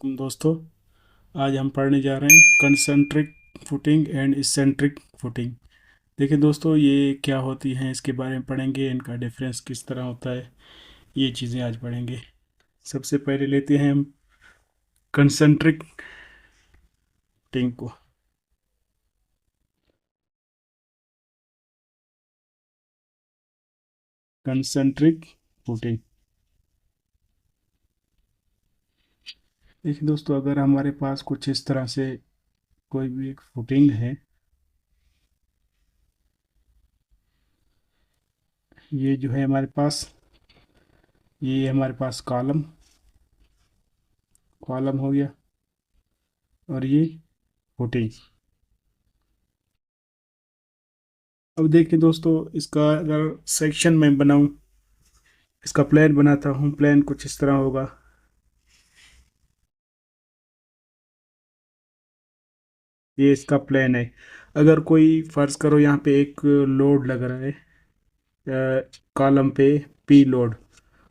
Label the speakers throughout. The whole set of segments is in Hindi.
Speaker 1: वालेकुम दोस्तों। आज हम पढ़ने जा रहे हैं concentric footing and eccentric footing. देखिए दोस्तों, ये क्या होती हैं इसके बारे में पढ़ेंगे, इनका डिफरेंस किस तरह होता है, ये चीज़ें आज पढ़ेंगे। सबसे पहले लेते हैं हम कंसेंट्रिक फुटिंग को। कंसेंट्रिक फुटिंग, देखिए दोस्तों, अगर हमारे पास कुछ इस तरह से कोई भी एक फुटिंग है, ये जो है हमारे पास, ये हमारे पास कॉलम कॉलम हो गया, और ये फुटिंग। अब देखिए दोस्तों, इसका अगर सेक्शन में बनाऊं, इसका प्लान बनाता हूँ, प्लान कुछ इस तरह होगा। ये इसका प्लान है। अगर कोई फर्ज करो यहाँ पे एक लोड लग रहा है, कॉलम पे पी लोड,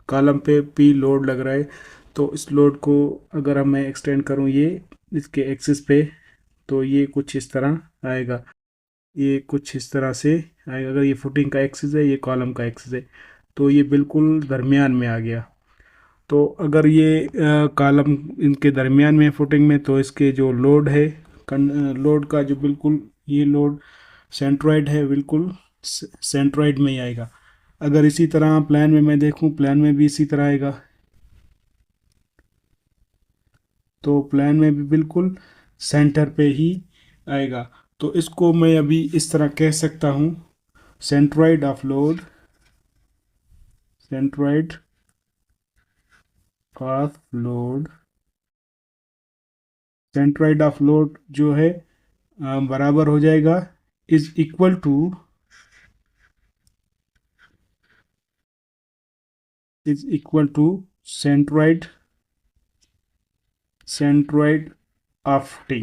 Speaker 1: कॉलम पे पी लोड लग रहा है, तो इस लोड को अगर हम मैं एक्सटेंड करूँ ये इसके एक्सिस पे, तो ये कुछ इस तरह आएगा। ये कुछ इस तरह से आएगा। अगर ये फुटिंग का एक्सिस है, ये कॉलम का एक्सिस है, तो ये बिल्कुल दरमियान में आ गया। तो अगर ये कॉलम इनके दरमियान में फुटिंग में, तो इसके जो लोड है, लोड का जो बिल्कुल ये लोड सेंट्रॉइड है, बिल्कुल सेंट्रॉइड में ही आएगा। अगर इसी तरह प्लान में मैं देखूं, प्लान में भी इसी तरह आएगा, तो प्लान में भी बिल्कुल सेंटर पे ही आएगा। तो इसको मैं अभी इस तरह कह सकता हूँ, centroid of load, centroid of load, centroid of load जो है बराबर हो जाएगा, is equal to centroid, centroid of T.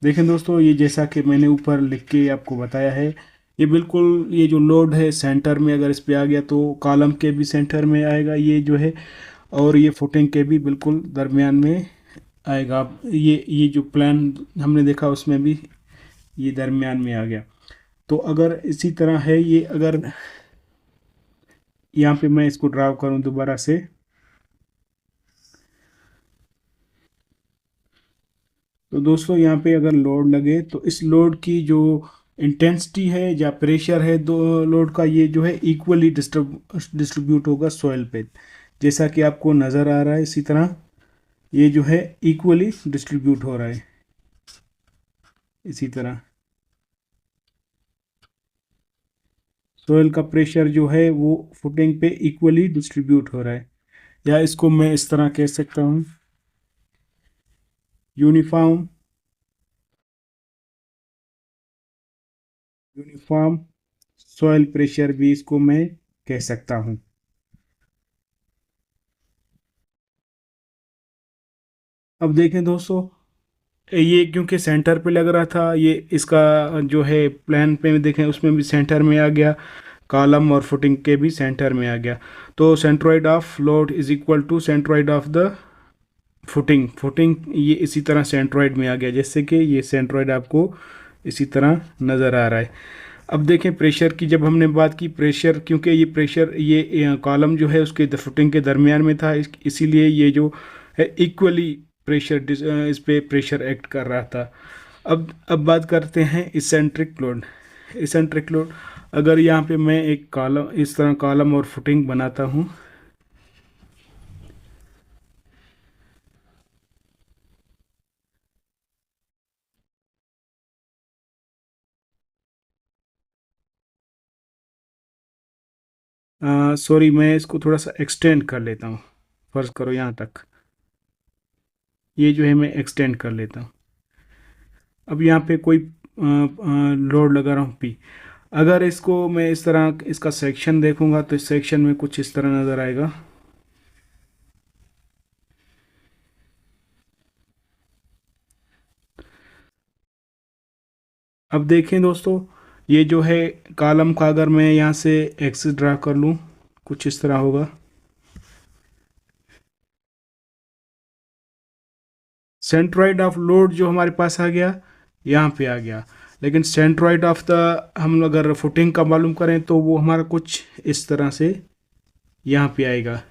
Speaker 1: देखें दोस्तों, ये जैसा कि मैंने ऊपर लिख के आपको बताया है, ये बिल्कुल ये जो लोड है सेंटर में अगर इस पे आ गया, तो कॉलम के भी सेंटर में आएगा ये जो है, और ये फुटिंग के भी बिल्कुल दरमियान में आएगा। अब ये जो प्लान हमने देखा उसमें भी ये दरमियान में आ गया। तो अगर इसी तरह है ये, अगर यहाँ पे मैं इसको ड्राव करूँ दोबारा से, तो दोस्तों यहाँ पे अगर लोड लगे, तो इस लोड की जो इंटेंसिटी है या प्रेशर है दो लोड का, ये जो है इक्वली डिस्ट्रीब्यूट होगा सॉइल पे। जैसा कि आपको नज़र आ रहा है, इसी तरह ये जो है इक्वली डिस्ट्रीब्यूट हो रहा है। इसी तरह सॉइल का प्रेशर जो है वो फुटिंग पे इक्वली डिस्ट्रीब्यूट हो रहा है, या इसको मैं इस तरह कह सकता हूँ, यूनिफॉर्म यूनिफॉर्म सॉइल प्रेशर भी इसको मैं कह सकता हूँ। अब देखें दोस्तों, ये क्योंकि सेंटर पे लग रहा था, ये इसका जो है प्लान पे देखें उसमें भी सेंटर में आ गया, कॉलम और फुटिंग के भी सेंटर में आ गया। तो centroid of load is equal to centroid of the footing, footing ये इसी तरह सेंट्रोइड में आ गया, जैसे कि ये सेंट्रोइड आपको इसी तरह नज़र आ रहा है। अब देखें प्रेशर की, जब हमने बात की प्रेशर, क्योंकि ये प्रेशर ये कॉलम जो है उसके फुटिंग के दरमियान में था, इसीलिए ये जो है इक्वली प्रेशर इस पे प्रेशर एक्ट कर रहा था। अब बात करते हैं इसेंट्रिक लोड। इसेंट्रिक लोड, अगर यहाँ पे मैं एक कॉलम इस तरह कॉलम और फुटिंग बनाता हूँ, सॉरी मैं इसको थोड़ा सा एक्सटेंड कर लेता हूँ। फर्ज करो यहाँ तक, ये जो है मैं एक्सटेंड कर लेता हूँ। अब यहाँ पे कोई लोड लगा रहा हूँ पी। अगर इसको मैं इस तरह इसका सेक्शन देखूंगा, तो इस सेक्शन में कुछ इस तरह नज़र आएगा। अब देखें दोस्तों, ये जो है कॉलम का, अगर मैं यहाँ से एक्सिस ड्रा कर लूँ, कुछ इस तरह होगा। सेंट्रॉइड ऑफ लोड जो हमारे पास आ गया, यहाँ पे आ गया। लेकिन सेंट्रॉइड ऑफ द, हम अगर फुटिंग का मालूम करें तो वो हमारा कुछ इस तरह से यहाँ पे आएगा।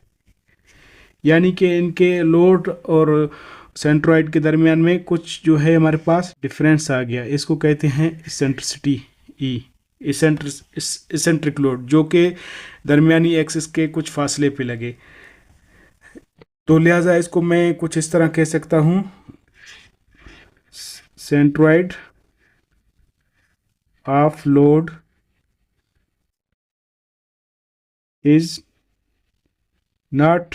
Speaker 1: यानी कि इनके लोड और सेंट्रॉइड के दरमियान में कुछ जो है हमारे पास डिफरेंस आ गया। इसको कहते हैं इसेंट्रिसिटी, ई इसेंट्रिक लोड, जो कि दरमियानी एक्सिस के कुछ फासले पे लगे। तो लिहाजा इसको मैं कुछ इस तरह कह सकता हूँ, centroid of load is not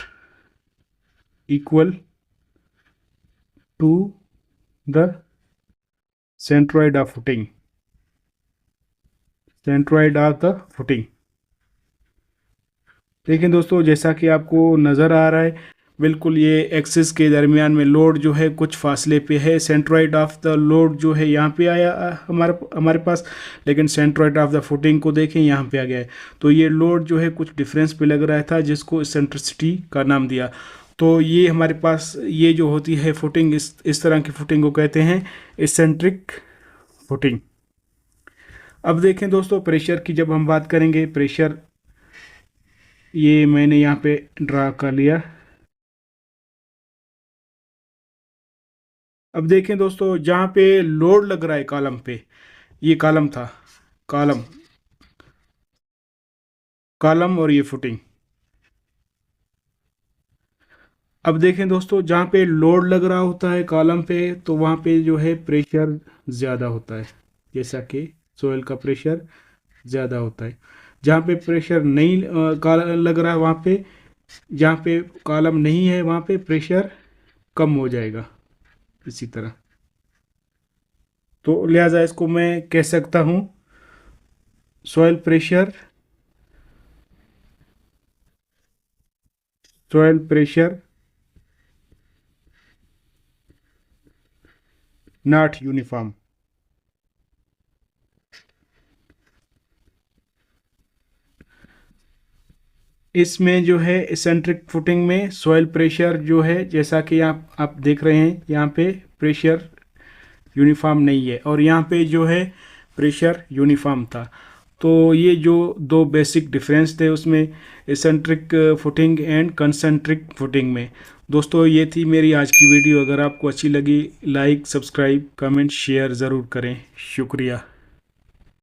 Speaker 1: equal to the centroid of footing, centroid of the footing. देखिए दोस्तों, जैसा कि आपको नज़र आ रहा है, बिल्कुल ये एक्सिस के दरमियान में लोड जो है कुछ फासले पे है। सेंट्रॉइड ऑफ द लोड जो है यहाँ पे आया हमारे पास, लेकिन सेंट्रॉइड ऑफ द फुटिंग को देखें यहाँ पे आ गया है। तो ये लोड जो है कुछ डिफरेंस पे लग रहा था, जिसको इसेंट्रिसिटी का नाम दिया। तो ये हमारे पास ये जो होती है फुटिंग, इस तरह की फुटिंग को कहते हैं इसेंट्रिक फुटिंग। अब देखें दोस्तों, प्रेशर की जब हम बात करेंगे, प्रेशर ये मैंने यहाँ पे ड्रा कर लिया। अब देखें दोस्तों, जहाँ पे लोड लग रहा है कॉलम पे, ये कॉलम था, कॉलम कॉलम और ये फुटिंग। अब देखें दोस्तों, जहाँ पे लोड लग रहा होता है कॉलम पे, तो वहाँ पे जो है प्रेशर ज़्यादा होता है, जैसा कि सोयल का प्रेशर ज़्यादा होता है। जहाँ पे प्रेशर नहीं लग रहा है, वहाँ पे, जहाँ पे कॉलम नहीं है, वहाँ पे प्रेशर कम हो जाएगा इसी तरह। तो लिहाजा इसको मैं कह सकता हूँ, soil pressure, soil pressure not uniform. इसमें जो है इसेंट्रिक फुटिंग में सॉइल प्रेशर जो है, जैसा कि आप देख रहे हैं, यहाँ पे प्रेशर यूनिफॉर्म नहीं है, और यहाँ पे जो है प्रेशर यूनिफॉर्म था। तो ये जो दो बेसिक डिफरेंस थे उसमें, eccentric footing and concentric footing में। दोस्तों, ये थी मेरी आज की वीडियो। अगर आपको अच्छी लगी, लाइक, सब्सक्राइब, कमेंट, शेयर ज़रूर करें। शुक्रिया।